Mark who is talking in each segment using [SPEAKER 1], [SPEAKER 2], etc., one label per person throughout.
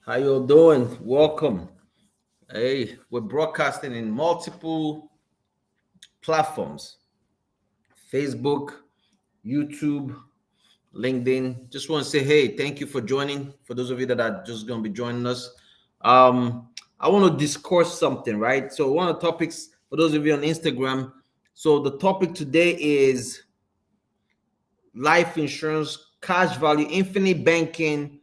[SPEAKER 1] How you doing? Welcome. Hey, we're broadcasting in multiple platforms: Facebook, YouTube, LinkedIn. Just want to say, hey, thank you for joining. For those of you that are just going to be joining us, I want to discourse something, right? So, one of the topics for those of you on Instagram. So, the topic today is life insurance, cash value, infinite banking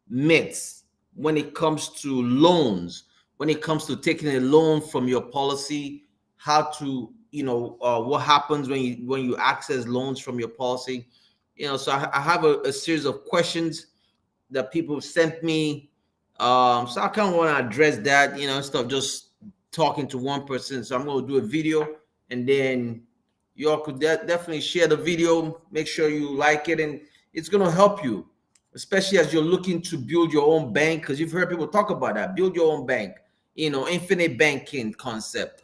[SPEAKER 1] myths when it comes to loans, when it comes to taking a loan from your policy, how to, what happens when you access loans from your policy. So I have a series of questions that people have sent me. So I kind of want to address that, instead of just talking to one person. So I'm going to do a video, and then you all could definitely share the video. Make sure you like it, and it's going to help you, especially as you're looking to build your own bank, because you've heard people talk about that. Build your own bank, infinite banking concept.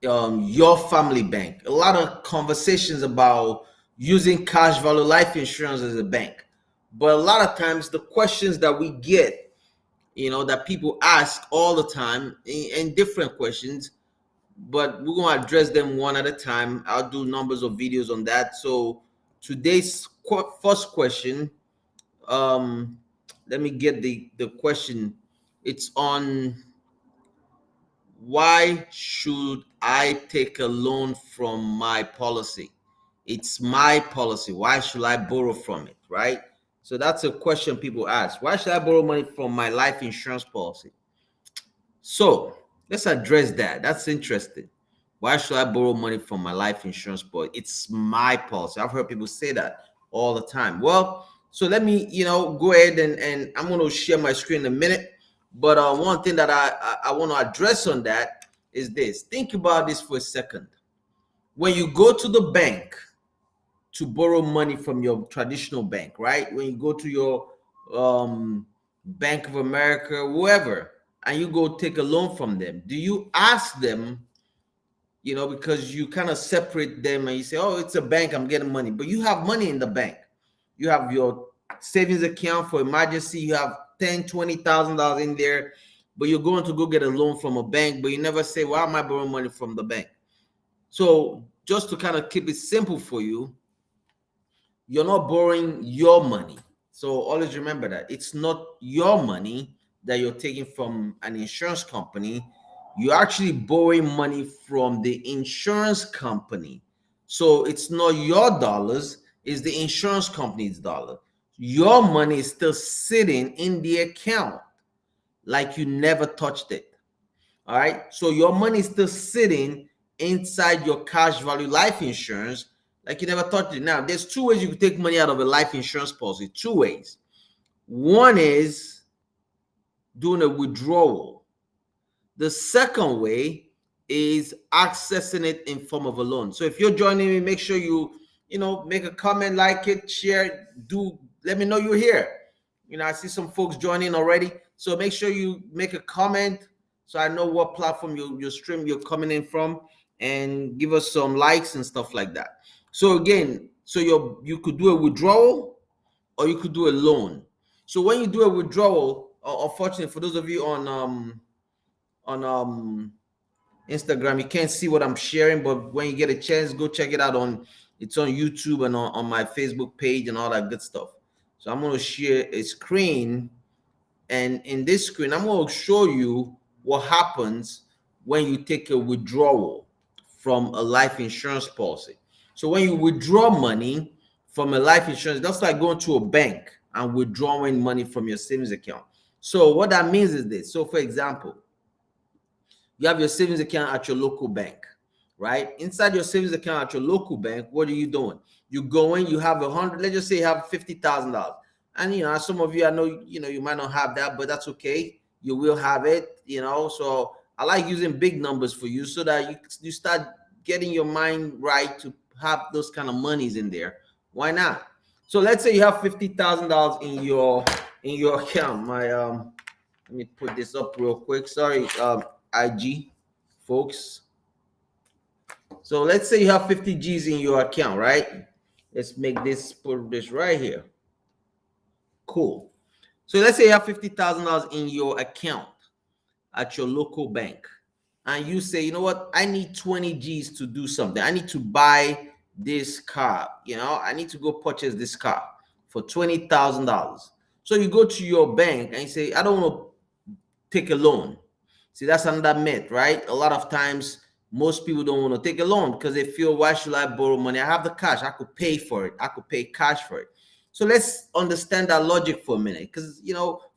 [SPEAKER 1] Your family bank. A lot of conversations about using cash value life insurance as a bank. But a lot of times the questions that we get, that people ask all the time, and different questions, but we're going to address them one at a time. I'll do numbers of videos on that. So today's first question, um, let me get the question. It's on: why should I take a loan from my policy? It's my policy. Why should I borrow from it? Right? So that's a question people ask. Why should I borrow money from my life insurance policy? So let's address that. That's interesting. Why should I borrow money from my life insurance policy? It's my policy. I've heard people say that all the time. Well, so let me, go ahead and I'm going to share my screen in a minute. But one thing that I want to address on that is this. Think about this for a second. When you go to the bank to borrow money from your traditional bank, right? When you go to your Bank of America, whoever, and you go take a loan from them, do you ask them, because you kind of separate them and you say, oh, it's a bank, I'm getting money, but you have money in the bank. You have your savings account for emergency. You have $10,000, $20,000 in there, but you're going to go get a loan from a bank, but you never say, why am I borrowing money from the bank? So just to kind of keep it simple for you, you're not borrowing your money. So always remember that it's not your money that you're taking from an insurance company. You're actually borrowing money from the insurance company. So it's not your dollars, it's the insurance company's dollar. Your money is still sitting in the account like you never touched it. All right. So your money is still sitting inside your cash value life insurance like you never touched it. Now, there's two ways you can take money out of a life insurance policy. Two ways. One is doing a withdrawal. The second way is accessing it in form of a loan. So if you're joining me, make sure you make a comment, like it, share, let me know you're here. I see some folks joining already. So make sure you make a comment so I know what platform your stream you're coming in from, and give us some likes and stuff like that. So again, you could do a withdrawal or you could do a loan. So when you do a withdrawal, unfortunately for those of you on Instagram, you can't see what I'm sharing, but when you get a chance, go check it out. It's on YouTube and on my Facebook page and all that good stuff. So I'm going to share a screen, and in this screen, I'm going to show you what happens when you take a withdrawal from a life insurance policy. So when you withdraw money from a life insurance, that's like going to a bank and withdrawing money from your savings account. So what that means is this. So for example, you have your savings account at your local bank, right? Inside your savings account at your local bank, what are you doing? You have let's just say you have $50,000. And, as some of you, I know, you might not have that, but that's okay. You will have it, So I like using big numbers for you so that you start getting your mind right to have those kind of monies in there. Why not? So let's say you have $50,000 in your account. Let me put this up real quick. Sorry, IG folks. So let's say you have 50 G's in your account, right? Let's put this right here. Cool. So let's say you have $50,000 in your account at your local bank, and you say, you know what, I need 20 G's to do something. I need to buy this car. I need to go purchase this car for $20,000. So you go to your bank and you say, I don't want to take a loan. See, that's another myth, right? A lot of times, most people don't want to take a loan because they feel, why should I borrow money? I have the cash. I could pay for it. I could pay cash for it. So let's understand that logic for a minute. Because,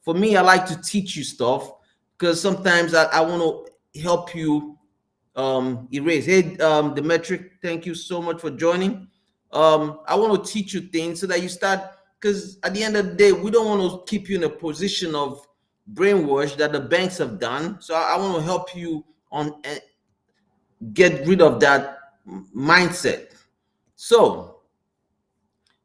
[SPEAKER 1] for me, I like to teach you stuff because sometimes I want to help you erase. Hey, Demetric, thank you so much for joining. I want to teach you things so that you start, because at the end of the day, we don't want to keep you in a position of brainwash that the banks have done. So I want to help you on get rid of that mindset. So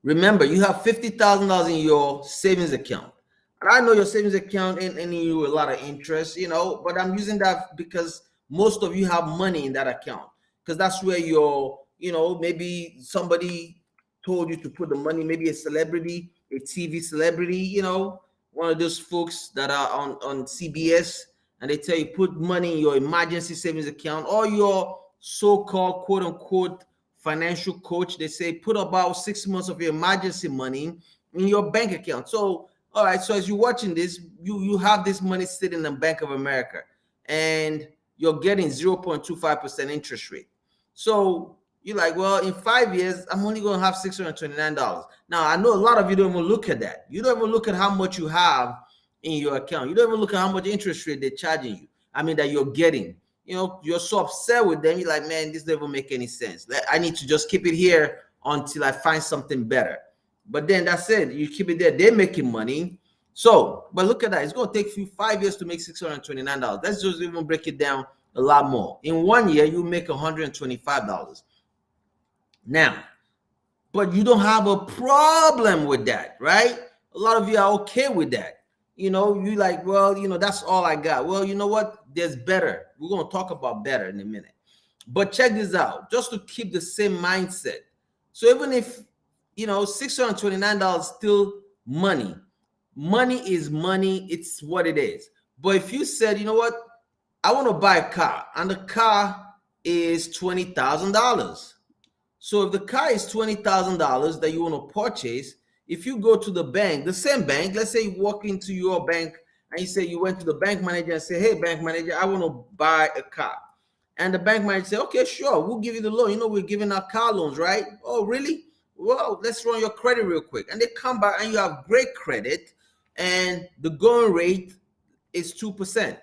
[SPEAKER 1] remember, you have $50,000 in your savings account. And I know your savings account ain't earning you a lot of interest, but I'm using that because most of you have money in that account, because that's where your, maybe somebody told you to put the money, maybe a celebrity, a TV celebrity, one of those folks that are on CBS, and they tell you put money in your emergency savings account, or your so-called quote unquote financial coach. They say put about 6 months of your emergency money in your bank account. So, all right, so as you're watching this, you have this money sitting in the Bank of America, and you're getting 0.25% interest rate. So you're like, well, in 5 years, I'm only going to have $629. Now, I know a lot of you don't even look at that. You don't even look at how much you have in your account. You don't even look at how much interest rate they're charging you. That you're getting. You're so upset with them. You're like, man, this doesn't make any sense. I need to just keep it here until I find something better. But then that's it. You keep it there. They're making money. So, but look at that. It's going to take you 5 years to make $629. Let's just even break it down a lot more. In 1 year, you make $125. Now, but you don't have a problem with that, right? A lot of you are okay with that. You like, well, that's all I got. Well, you know what? There's better. We're going to talk about better in a minute. But check this out, just to keep the same mindset. So even if, $629 still money. Money is money. It's what it is. But if you said, you know what? I want to buy a car, and the car is $20,000. So if the car is $20,000 that you want to purchase, if you go to the bank, the same bank, let's say you walk into your bank and you say you went to the bank manager and say, hey, bank manager, I want to buy a car. And the bank manager say, okay, sure, we'll give you the loan. We're giving out car loans, right? Oh, really? Well, let's run your credit real quick. And they come back and you have great credit, and the going rate is 2%.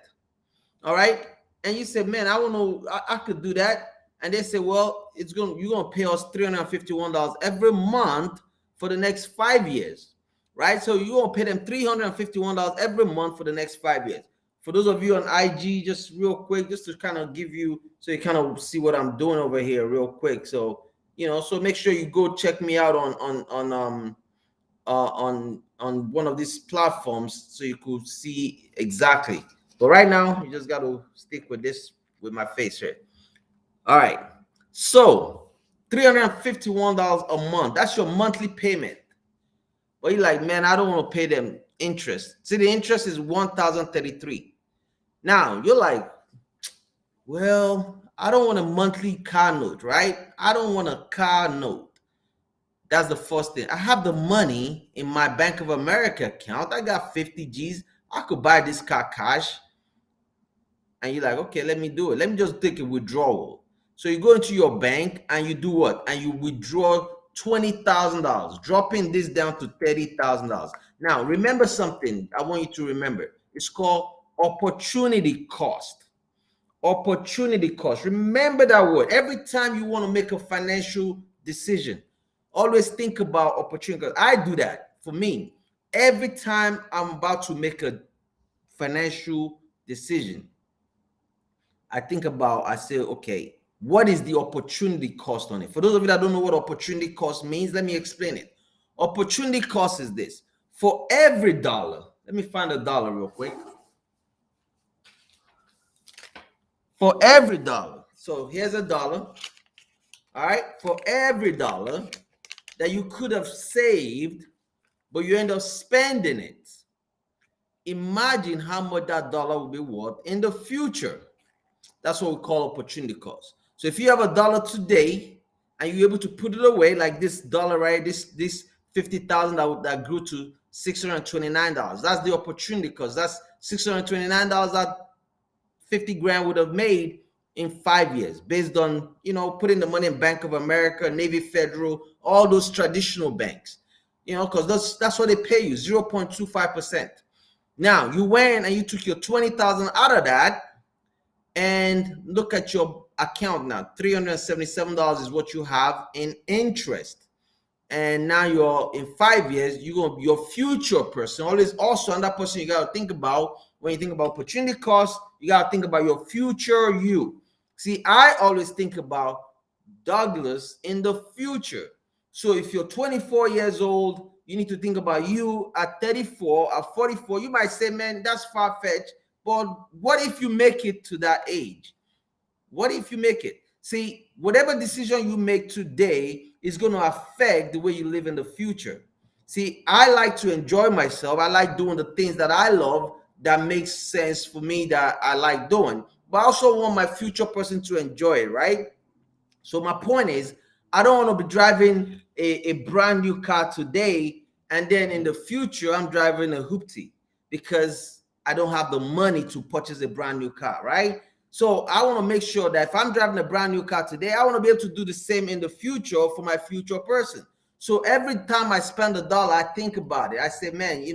[SPEAKER 1] All right. And you say, man, I don't know, I could do that. And they say, well, you're gonna pay us $351 every month for the next 5 years, right? So you're gonna pay them $351 every month for the next 5 years. For those of you on IG, just real quick, just to kind of give you, so you kind of see what I'm doing over here real quick. So, so make sure you go check me out on one of these platforms so you could see exactly. But right now, you just got to stick with this with my face here. All right. So $351 a month. That's your monthly payment. But you're like, man, I don't want to pay them interest. See, the interest is $1,033. Now you're like, well, I don't want a monthly car note, right? I don't want a car note. That's the first thing. I have the money in my Bank of America account. I got 50 G's. I could buy this car cash. And you're like, okay, let me do it. Let me just take a withdrawal. So you go into your bank and you do what? And you withdraw $20,000, dropping this down to $30,000. Now, remember something I want you to remember. It's called opportunity cost. Opportunity cost. Remember that word. Every time you want to make a financial decision, always think about opportunity cost. I do that for me. Every time I'm about to make a financial decision, I say, okay, what is the opportunity cost on it? For those of you that don't know what opportunity cost means, let me explain it. Opportunity cost is this. For every dollar, let me find a dollar real quick. For every dollar, so here's a dollar. All right, for every dollar that you could have saved, but you end up spending it, imagine how much that dollar will be worth in the future. That's what we call opportunity cost. So if you have a dollar today and you're able to put it away, like this dollar, right? This 50,000 that grew to $629. That's the opportunity cost. That's $629 that 50 grand would have made in 5 years, based on, putting the money in Bank of America, Navy Federal, all those traditional banks, because that's what they pay you, 0.25%. Now you went and you took your 20,000 out of that, and look at your account now. $377 is what you have in interest. And now you're in 5 years, you're going to be your future person. Always also another person you got to think about when you think about opportunity cost. You got to think about your future you. See, I always think about Douglas in the future. So if you're 24 years old, you need to think about you at 34, at 44. You might say, man, that's far-fetched. But what if you make it to that age? What if you make it? See, whatever decision you make today is going to affect the way you live in the future. See, I like to enjoy myself. I like doing the things that I love, that makes sense for me, that I like doing. But I also want my future person to enjoy it, right? So my point is, I don't want to be driving a brand new car today, and then in the future, I'm driving a hoopty because I don't have the money to purchase a brand new car, right? So I want to make sure that if I'm driving a brand new car today, I want to be able to do the same in the future for my future person. So every time I spend a dollar, I think about it. I say, man,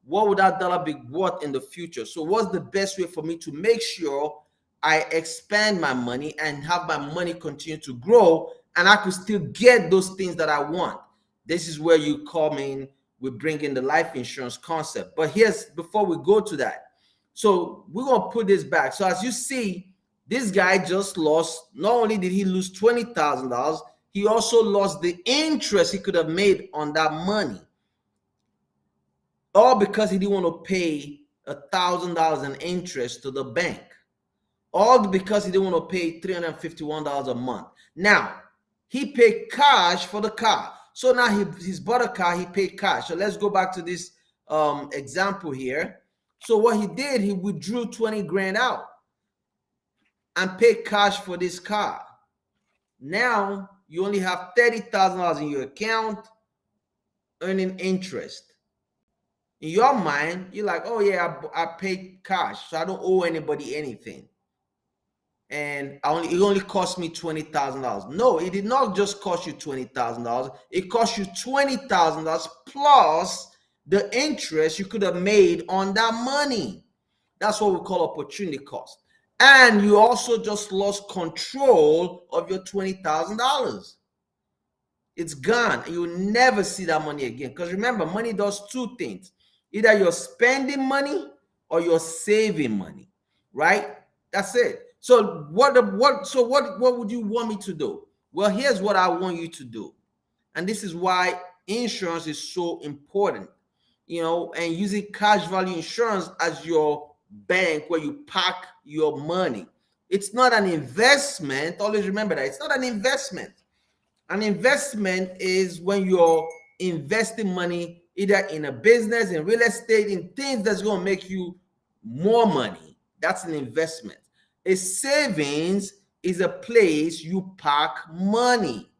[SPEAKER 1] what would that dollar be worth in the future? So what's the best way for me to make sure I expand my money and have my money continue to grow, and I could still get those things that I want? This is where you come in. We bring in the life insurance concept. But before we go to that, so we're going to put this back. So as you see, this guy just lost, not only did he lose $20,000, he also lost the interest he could have made on that money. All because he didn't want to pay $1,000 in interest to the bank. All because he didn't want to pay $351 a month. Now, he paid cash for the car. So now he's bought a car, he paid cash. So let's go back to this example here. So what he did, he withdrew 20 grand out and paid cash for this car. Now you only have $30,000 in your account earning interest. In your mind, you're like, oh yeah, I paid cash, so I don't owe anybody anything. And it only cost me $20,000. No, it did not just cost you $20,000. It cost you $20,000 plus the interest you could have made on that money. That's what we call opportunity cost. And you also just lost control of your $20,000. It's gone. You'll never see that money again. Because remember, money does two things. Either you're spending money or you're saving money, right? That's it. So what would you want me to do? Well, here's what I want you to do. And this is why insurance is so important. And using cash value insurance as your bank where you park your money. It's not an investment. Always remember that. It's not an investment. An investment is when you're investing money either in a business, in real estate, in things that's going to make you more money. That's an investment. A savings is a place you park money.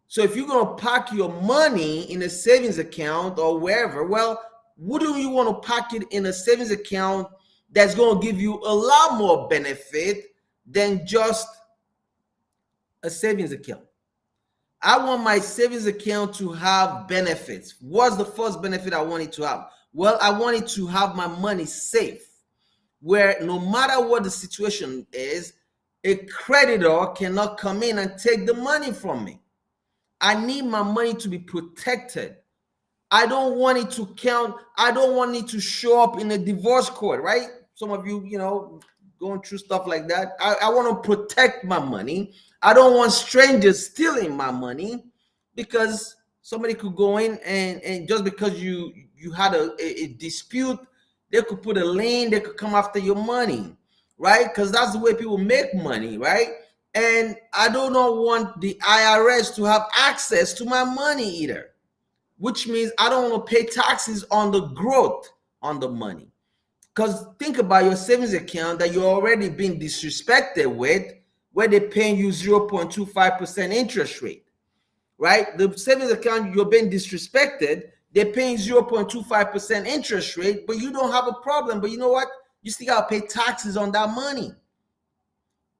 [SPEAKER 1] So if you're going to park your money in a savings account or wherever, well, wouldn't you want to park it in a savings account that's going to give you a lot more benefit than just a savings account? I want my savings account to have benefits. What's the first benefit I want it to have? Well, I want it to have my money safe, where no matter what the situation is, a creditor cannot come in and take the money from me. I need my money to be protected. I don't want it to count. I don't want it to show up in a divorce court, right? Some of you, going through stuff like that. I want to protect my money. I don't want strangers stealing my money, because somebody could go in and just because you had a dispute, they could put a lien, they could come after your money, right? Because that's the way people make money, right? And I do not want the IRS to have access to my money either, which means I don't want to pay taxes on the growth, on the money. Because think about your savings account that you're already being disrespected with, where they're paying you 0.25% interest rate, right? The savings account you're being disrespected, they're paying 0.25% interest rate, but you don't have a problem. But you know what? You still got to pay taxes on that money.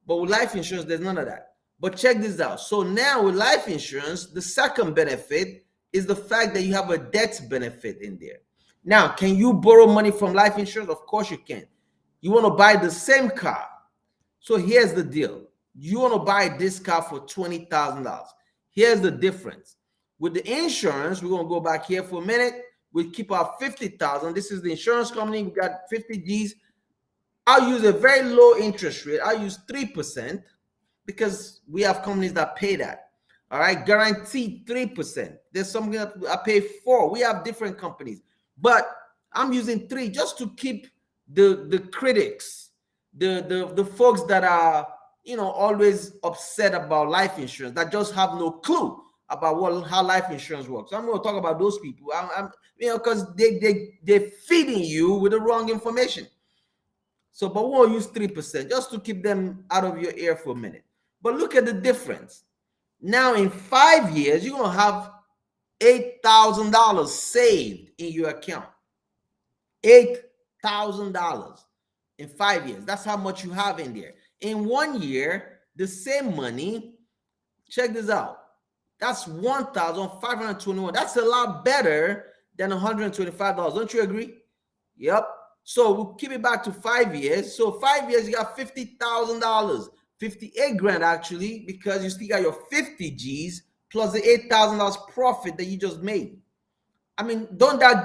[SPEAKER 1] But with life insurance, there's none of that. But check this out. So now with life insurance, the second benefit is the fact that you have a death benefit in there. Now, can you borrow money from life insurance? Of course you can. You want to buy the same car. So here's the deal. You want to buy this car for $20,000. Here's the difference. With the insurance, we're going to go back here for a minute. We keep our $50,000. This is the insurance company. We got 50 G's. I'll use a very low interest rate. I'll use 3% because we have companies that pay that. All right, guaranteed 3%. There's something that I pay 4%. We have different companies, but I'm using 3% just to keep the critics, the folks that are always upset about life insurance, that just have no clue about how life insurance works. So I'm going to talk about those people. Because they're feeding you with the wrong information. So, but we'll use 3% just to keep them out of your ear for a minute. But look at the difference. Now, in 5 years, you're going to have $8,000 saved in your account. $8,000 in 5 years. That's how much you have in there. In 1 year, the same money, check this out. That's $1,521. That's a lot better than $125. Don't you agree? Yep. So we'll keep it back to 5 years. So 5 years, you got $50,000, 58 grand actually, because you still got your 50 G's plus the $8,000 profit that you just made. I mean, don't that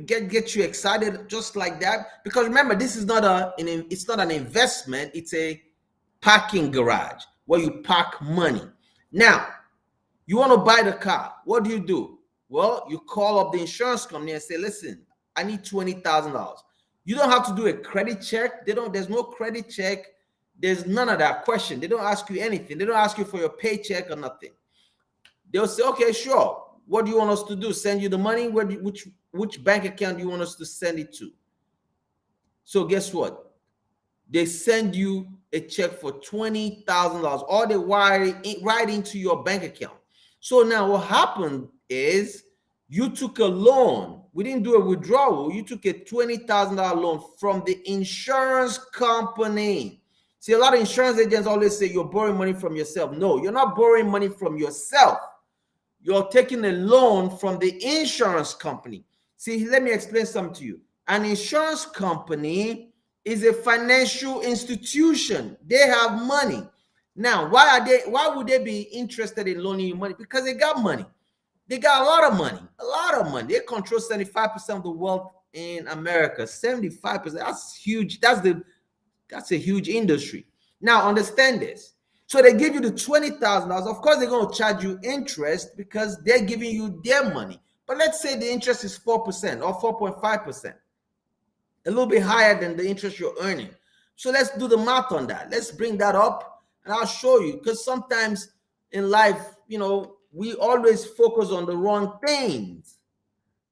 [SPEAKER 1] get you excited just like that? Because remember, this is not it's not an investment. It's a parking garage where you park money. Now, you want to buy the car. What do? Well, you call up the insurance company and say, listen, I need $20,000. You don't have to do a credit check. There's no credit check. There's none of that question. They don't ask you anything. They don't ask you for your paycheck or nothing. They'll say, okay, sure. What do you want us to do? Send you the money? Which bank account do you want us to send it to? So guess what? They send you a check for $20,000, or they wire it right into your bank account. So now what happened is you took a loan. We didn't do a withdrawal. You took a $20,000 loan from the insurance company. See, a lot of insurance agents always say you're borrowing money from yourself. No, you're not borrowing money from yourself. You're taking a loan from the insurance company. See, let me explain something to you. An insurance company is a financial institution. They have money. Now, why would they be interested in loaning you money? Because they got money. They got a lot of money. A lot of money. They control 75% of the wealth in America. 75%. That's huge. That's a huge industry. Now, understand this. So they give you the $20,000. Of course, they're going to charge you interest because they're giving you their money. But let's say the interest is 4% or 4.5%. A little bit higher than the interest you're earning. So let's do the math on that. Let's bring that up and I'll show you, because sometimes in life, we always focus on the wrong things.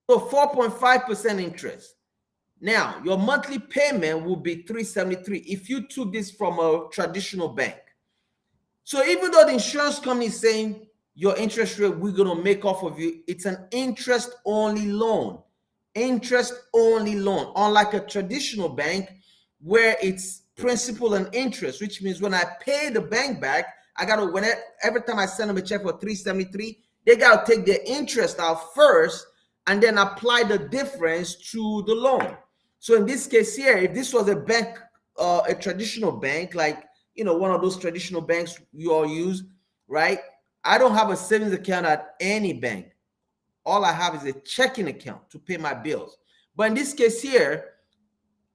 [SPEAKER 1] So 4.5% interest. Now, your monthly payment will be $373 if you took this from a traditional bank. So even though the insurance company is saying your interest rate we're going to make off of you, it's an interest-only loan. Interest-only loan, unlike a traditional bank where it's principal and interest, which means when I pay the bank back, every time I send them a check for $373, they got to take their interest out first and then apply the difference to the loan. So in this case here, if this was a bank, a traditional bank, like, one of those traditional banks you all use, right? I don't have a savings account at any bank. All I have is a checking account to pay my bills. But in this case here,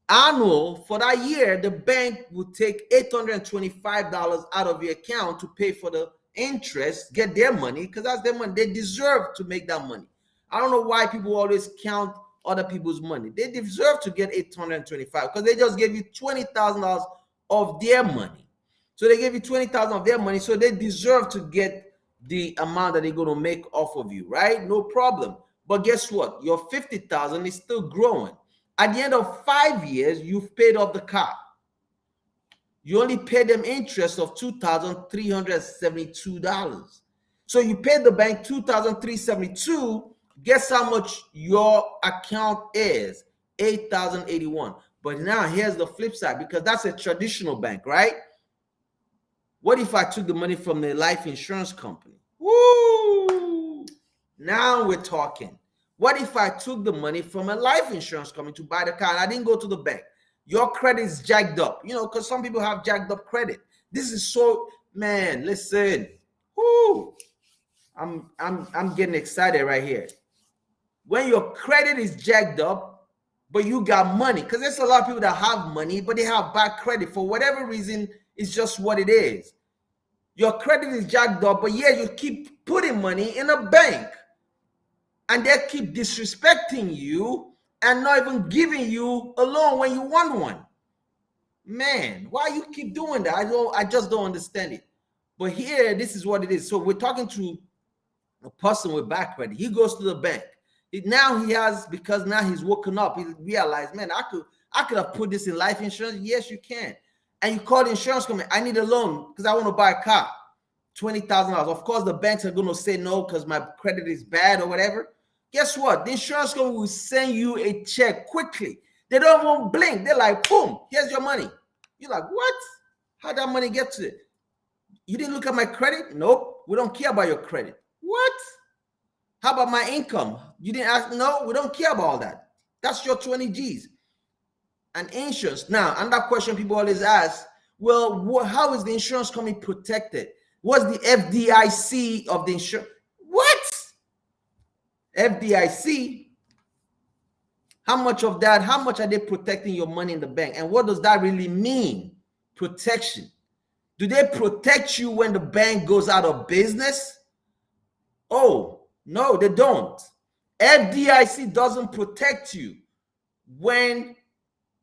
[SPEAKER 1] annual for that year, the bank would take $825 out of your account to pay for the interest, get their money, because that's their money. They deserve to make that money. I don't know why people always count other people's money. They deserve to get $825 because they just gave you $20,000 of their money. So they gave you $20,000 of their money, so they deserve to get the amount that they're going to make off of you, right? No problem. But guess what? Your $50,000 is still growing. At the end of 5 years, you've paid off the car. You only pay them interest of $2,372. So you pay the bank $2,372. Guess how much your account is? $8,081. But now here's the flip side, because that's a traditional bank, right? What if I took the money from the life insurance company? Woo! Now we're talking. What if I took the money from a life insurance company to buy the car and I didn't go to the bank? Your credit is jacked up, because some people have jacked up credit. This is so, man, listen. Woo! I'm getting excited right here. When your credit is jacked up, but you got money, because there's a lot of people that have money, but they have bad credit for whatever reason. It's just what it is. Your credit is jacked up, but yeah, you keep putting money in a bank, and they keep disrespecting you and not even giving you a loan when you want one. Man, why you keep doing that? I just don't understand it. But here, this is what it is. So we're talking to a person with bad credit. He goes to the bank. Because now he's woken up, he realized, man, I could have put this in life insurance. Yes, you can. And you call the insurance company, I need a loan because I want to buy a car, $20,000. Of course, the banks are going to say no because my credit is bad or whatever. Guess what? The insurance company will send you a check quickly. They don't even blink. They're like, boom, here's your money. You're like, what? How'd that money get to it? You didn't look at my credit? Nope. We don't care about your credit. What? How about my income? You didn't ask? No, we don't care about all that. That's your 20 G's. And insurance. Now, another question people always ask, well, how is the insurance company protected? What's the FDIC of the insurance? What? FDIC? How much of that? How much are they protecting your money in the bank? And what does that really mean? Protection. Do they protect you when the bank goes out of business? Oh, no, they don't. FDIC doesn't protect you when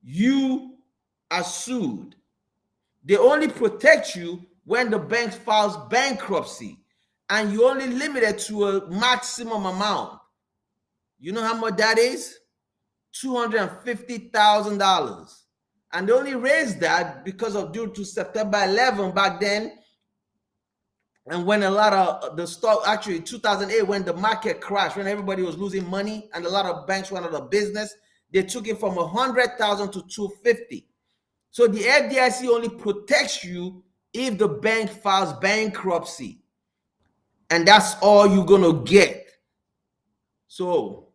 [SPEAKER 1] you are sued. They only protect you when the bank files bankruptcy, and you only limit it to a maximum amount. You know how much that is? $250,000. And they only raised that because of due to September 11 back then. And when a lot of the stock, actually 2008, when the market crashed, when everybody was losing money and a lot of banks went out of business, they took it from 100,000 to 250. So the FDIC only protects you if the bank files bankruptcy. And that's all you're going to get. So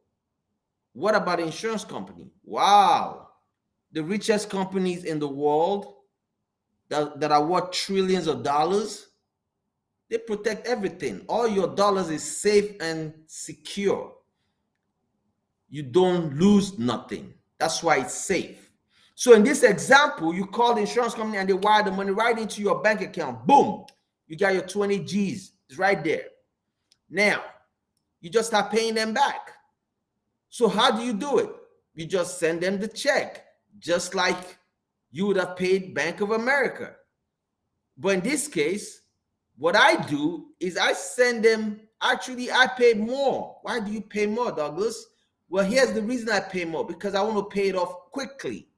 [SPEAKER 1] what about the insurance company? Wow. The richest companies in the world that are worth trillions of dollars, they protect everything. All your dollars is safe and secure. You don't lose nothing. That's why it's safe. So in this example, you call the insurance company and they wire the money right into your bank account. Boom, you got your 20 G's. It's right there. Now, you just start paying them back. So how do you do it? You just send them the check, just like you would have paid Bank of America. But in this case, what I do is I send them, actually, I pay more. Why do you pay more, Douglas? Well, here's the reason I pay more, because I want to pay it off quickly.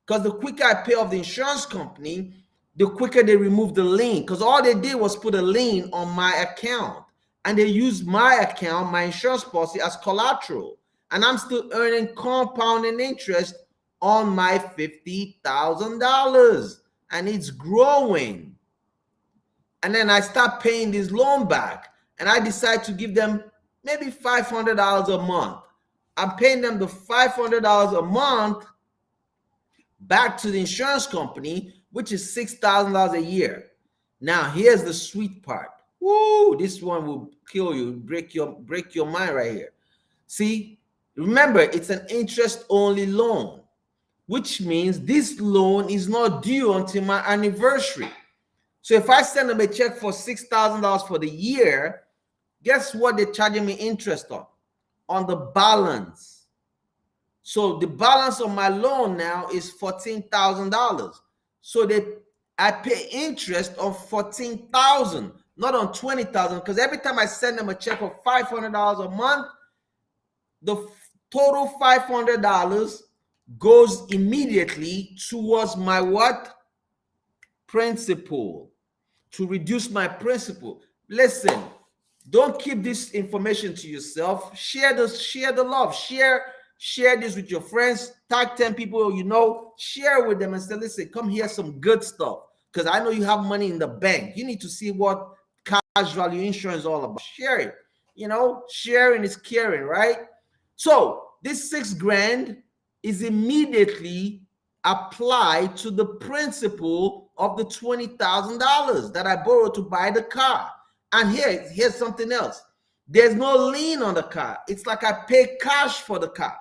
[SPEAKER 1] Because the quicker I pay off the insurance company, the quicker they remove the lien. Because all they did was put a lien on my account. And they used my account, my insurance policy, as collateral. And I'm still earning compounding interest on my $50,000. And it's growing. And then I start paying this loan back. And I decide to give them maybe $500 a month. I'm paying them the $500 a month back to the insurance company, which is $6,000 a year. Now, here's the sweet part. Woo, this one will kill you, break your mind right here. See, remember, it's an interest-only loan, which means this loan is not due until my anniversary. So if I send them a check for $6,000 for the year, guess what they're charging me interest on? On the balance. So the balance on my loan now is $14,000. So I pay interest on $14,000, not on $20,000, because every time I send them a check of $500 a month, the total $500 goes immediately towards my what? Principal. To reduce my principal. Listen, don't keep this information to yourself. Share the love. Share this with your friends. Tag 10 people you know. Share with them and say, listen, come hear some good stuff. Because I know you have money in the bank. You need to see what cash value insurance is all about. Share it. Sharing is caring, right? So this 6 grand is immediately applied to the principal of the $20,000 that I borrowed to buy the car. And here's something else. There's no lien on the car. It's like I pay cash for the car.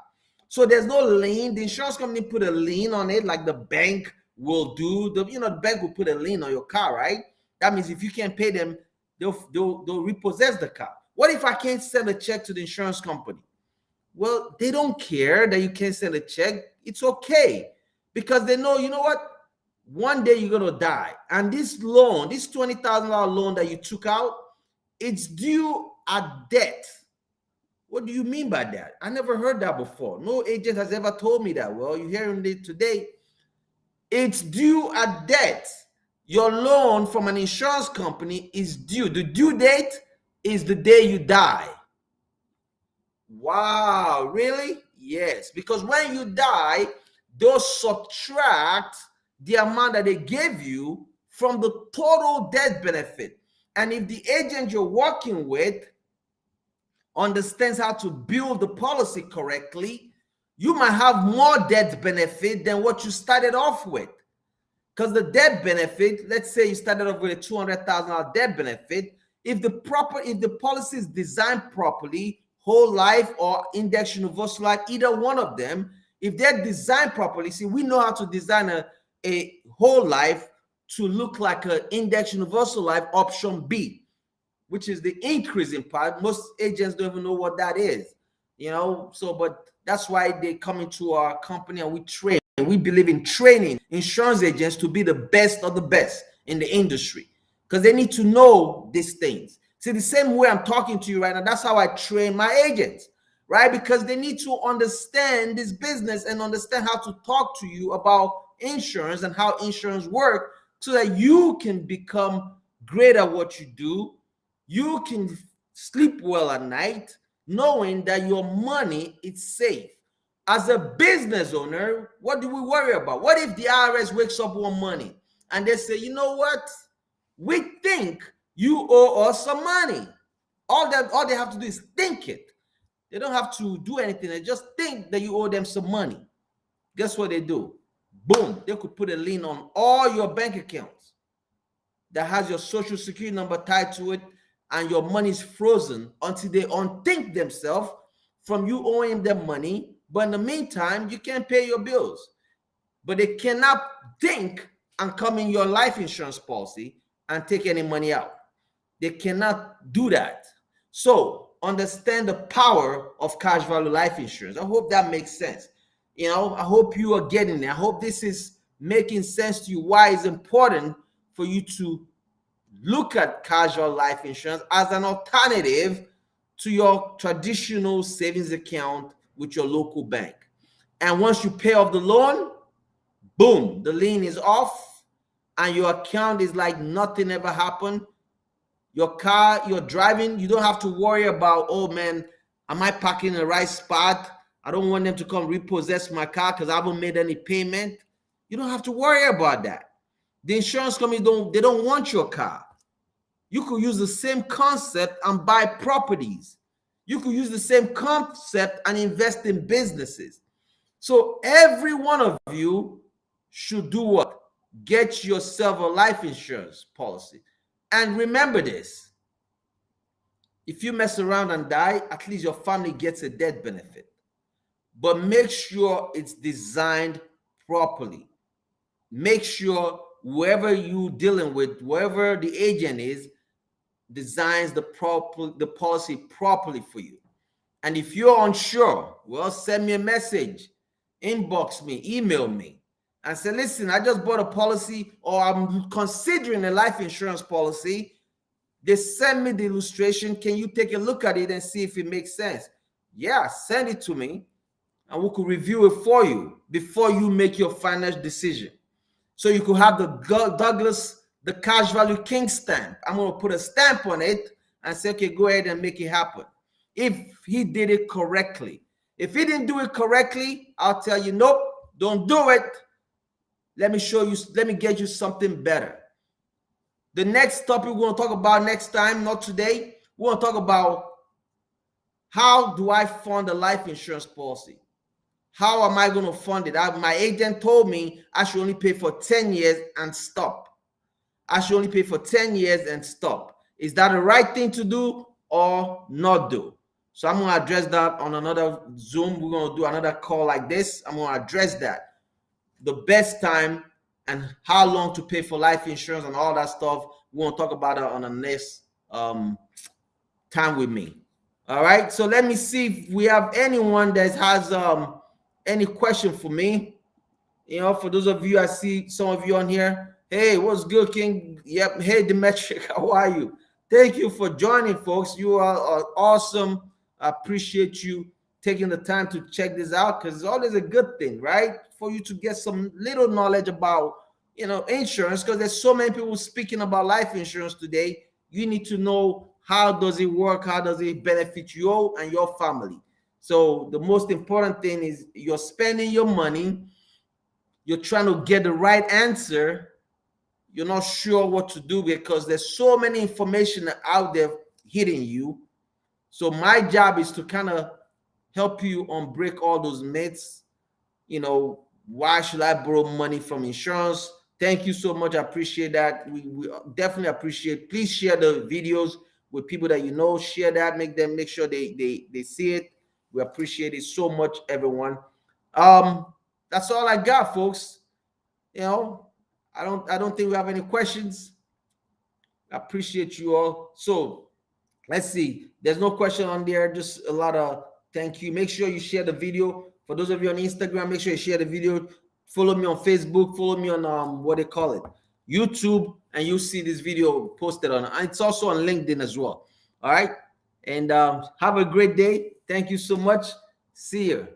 [SPEAKER 1] So there's no lien. The insurance company put a lien on it like the bank will do. The bank will put a lien on your car, right? That means if you can't pay them, they'll repossess the car. What if I can't send a check to the insurance company? Well, they don't care that you can't send a check. It's okay because they know, you know what? One day you're going to die. And this loan, this $20,000 loan that you took out, it's due at death. What do you mean by that? I never heard that before. No agent has ever told me that. Well, you're hearing it today. It's due at death. Your loan from an insurance company is due. The due date is the day you die. Wow, really? Yes, because when you die, they'll subtract the amount that they gave you from the total death benefit. And if the agent you're working with understands how to build the policy correctly, you might have more death benefit than what you started off with. Because the death benefit, let's say you started off with a $200,000 death benefit, if the policy is designed properly, whole life or index universal life, either one of them, if they're designed properly, see, we know how to design a whole life to look like an index universal life option B, which is the increasing part. Most agents don't even know what that is, but that's why they come into our company and we train. We believe in training insurance agents to be the best of the best in the industry because they need to know these things. See, the same way I'm talking to you right now, that's how I train my agents, right? Because they need to understand this business and understand how to talk to you about insurance and how insurance works so that you can become great at what you do. You can sleep well at night knowing that your money is safe. As a business owner, what do we worry about? What if the IRS wakes up one morning and they say, you know what? We think you owe us some money. All they have to do is think it. They don't have to do anything. They just think that you owe them some money. Guess what they do? Boom. They could put a lien on all your bank accounts that has your social security number tied to it, and your money is frozen until they unthink themselves from you owing them money. But in the meantime, you can't pay your bills. But they cannot think and come in your life insurance policy and take any money out. They cannot do that. So understand the power of cash value life insurance. I hope that makes sense. I hope you are getting it. I hope this is making sense to you, why it's important for you to look at cash value life insurance as an alternative to your traditional savings account with your local bank. And once you pay off the loan, boom, the lien is off and your account is like nothing ever happened. Your car, you're driving, you don't have to worry about, oh man, am I parking in the right spot? I don't want them to come repossess my car because I haven't made any payment. You don't have to worry about that. The insurance company don't want your car. You could use the same concept and buy properties. You could use the same concept and invest in businesses. So every one of you should do what? Get yourself a life insurance policy. And remember this, if you mess around and die, at least your family gets a death benefit. But make sure it's designed properly. Make sure whoever you're dealing with, whoever the agent is, designs the policy properly for you. And if you're unsure, well, send me a message, inbox me, email me, and say, listen, I just bought a policy or I'm considering a life insurance policy. They send me the illustration. Can you take a look at it and see if it makes sense? Yeah, send it to me. and we could review it for you before you make your final decision. So you could have the Douglas, the cash value king stamp. I'm going to put a stamp on it and say, okay, go ahead and make it happen. If he did it correctly. If he didn't do it correctly, I'll tell you, nope, don't do it. Let me show you, let me get you something better. The next topic we're going to talk about next time, not today, we're going to talk about how do I fund a life insurance policy? How am I going to fund it? My agent told me I should only pay for 10 years and stop. I should only pay for 10 years and stop. Is that the right thing to do or not do? So I'm going to address that on another Zoom. We're going to do another call like this. I'm going to address that. The best time and how long to pay for life insurance and all that stuff. We're going to talk about it on the next time with me. All right. So let me see if we have anyone that has any question for me. You know, for those of you, I see some of you on here. Hey, what's good, King? Yep. Hey, Demetric, how are you? Thank you for joining, folks. You are awesome. I appreciate you taking the time to check this out, because it's always a good thing, right? For you to get some little knowledge about, you know, insurance, because there's so many people speaking about life insurance today. You need to know how does it work, how does it benefit you and your family. So the most important thing is you're spending your money, you're trying to get the right answer, you're not sure what to do because there's so many information out there hitting you. So my job is to kind of help you break all those myths. You know, why should I borrow money from insurance? Thank you so much. I appreciate that. We definitely appreciate. Please share the videos with people that you know. Share that. Make sure they see it. We appreciate it so much, everyone. That's all I got, folks. You know, I don't think we have any questions. I appreciate you all. So let's see. There's no question on there. Just a lot of thank you. Make sure you share the video. For those of you on Instagram, make sure you share the video. Follow me on Facebook. Follow me on what they call it, YouTube, and you'll see this video posted on. And it's also on LinkedIn as well. All right. And have a great day. Thank you so much. See you.